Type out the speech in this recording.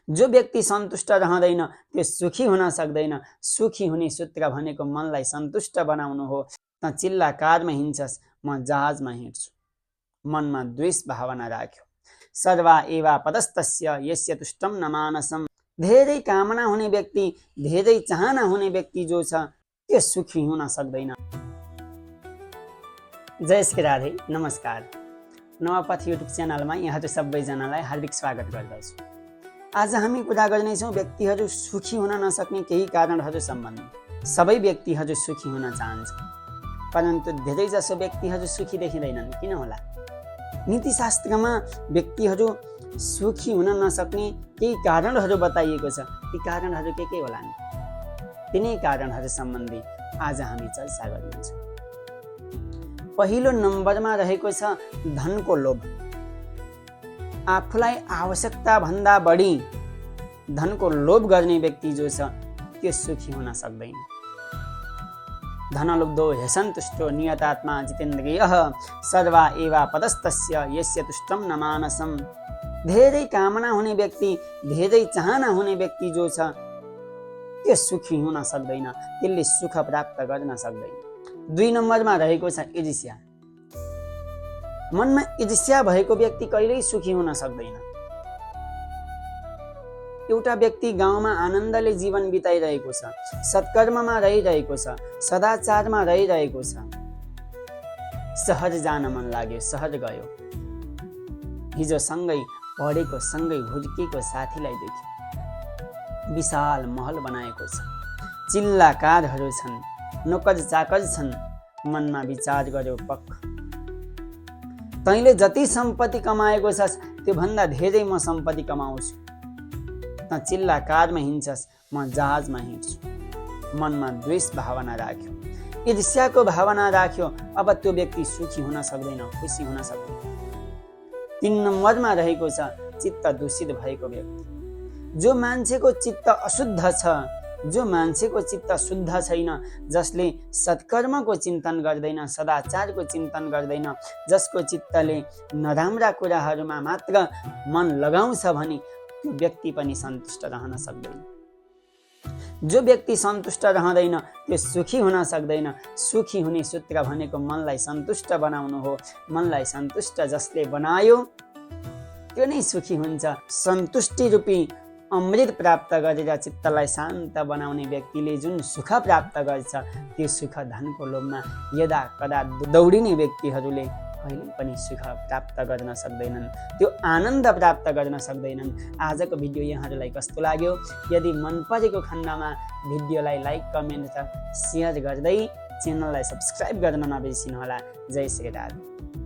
जो व्यक्ति सन्तुष्ट रहँदैन त्यो सुखी हुन सक्दैन। सुखी हुने सूत्र भनेको मनलाई सन्तुष्ट बनाउनु हो। त चिल्ला कारमा हिँड्छस्, म जहाजमा हिँड्छु। मनमा द्वेष भावना राख्यो। सर्वा एवा पदस्तस्य यस्य तुष्टम न मानसम। धेरै कामना हुने व्यक्ति, धेरै चाहना हुने व्यक्ति जो छ त्यो सुखी हुन सक्दैन। जय श्री राधे, नमस्कार। नवपथ युट्युब च्यानलमा यहाँहरू सबैजनालाई हार्दिक स्वागत गर्दछु। आज हामी कुरा गर्नेछौँ व्यक्तिहरू सुखी हुन नसक्ने केही कारणहरू सम्बन्धी। सबै व्यक्तिहरू सुखी हुन चाहन्छन्, परन्तु धेरैजसो व्यक्तिहरू सुखी देखिँदैनन्। किन होला? नीतिशास्त्रमा व्यक्तिहरू सुखी हुन नसक्ने केही कारणहरू बताइएको छ। ती कारणहरू के होलान्? तिनै कारणहरू सम्बन्धी आज हामी चर्चा गर्नेछौँ। पहिलो नम्बरमा रहेको छ धनको लोभ। आफूलाई आवश्यकता भन्दा बढी धनको लोभ गर्ने व्यक्ति जो छ त्यो सुखी हुन सक्दैन। धनलुब्धो ह्यसन्तुष्टो नियतात्मा जितेन्द्रियः सर्वा एवा पदस्तस्य यस्य तुष्टम न मानसम। धेरै कामना हुने व्यक्ति, धेरै चाहना हुने व्यक्ति जो छ त्यो सुखी हुन सक्दैन, त्यसले सुख प्राप्त गर्न सक्दैन। 2 नम्बरमा रहेको छ ईर्ष्या। मनमा ईर्ष्या भएको व्यक्ति कहिल्यै सुखी हुन सक्दैन। एउटा व्यक्ति गाउँमा आनन्दले जीवन बिताइरहेको छ, सत्कर्ममा रहिरहेको छ, सदाचारमा रहिरहेको छ। सहर जान मन लाग्यो, सहर गयो। हिजो सँगै पढेको, सँगै हुर्केको साथीलाई देख्यो। विशाल महल बनाएको छ, चिल्ला कारहरू छन्, नोकर चाकर छन्। मनमा विचार गर्यो, पक्क तैँले जति सम्पत्ति कमाएको छस् त्यो भन्दा धेरै म सम्पत्ति कमाउँछु। त चिल्ला कारमा हिँड्छस्, म जहाजमा हिँड्छु। मनमा द्वेष भावना राख्यो, ईर्ष्याको भावना राख्यो। अब त्यो व्यक्ति सुखी हुन सक्दैन, खुसी हुन सक्दैन। 3 नम्बरमा रहेको छ चित्त दूषित भएको व्यक्ति। जो मान्छेको चित्त अशुद्ध छ, जो मान्छेको चित्त शुद्ध छैन, जसले सत्कर्मको चिन्तन गर्दैन, सदाचारको चिन्तन गर्दैन, जसको चित्तले नराम्रा कुराहरूमा मात्र मन लगाउँछ भने त्यो व्यक्ति पनि सन्तुष्ट रहन सक्दैन। जो व्यक्ति सन्तुष्ट रहँदैन त्यो सुखी हुन सक्दैन। सुखी हुने सूत्र भनेको मनलाई सन्तुष्ट बनाउनु हो। मनलाई सन्तुष्ट जसले बनायो त्यो नै सुखी हुन्छ। सन्तुष्टि रूपी अमृत प्राप्त गरेर चित्तलाई शान्त बनाउने व्यक्तिले जुन सुख प्राप्त गर्छ त्यो सुख धनको लोभमा यदा कदा दौडिने व्यक्तिहरूले कहिले पनि सुख प्राप्त गर्न सक्दैनन्, त्यो आनन्द प्राप्त गर्न सक्दैनन्। आजको भिडियो यहाँहरूलाई कस्तो लाग्यो? यदि मन परेको खण्डमा भिडियोलाई लाइक, कमेन्ट र सेयर गर्दै च्यानललाई सब्स्क्राइब गर्न नबिर्सिनुहोला। जय श्री राधे।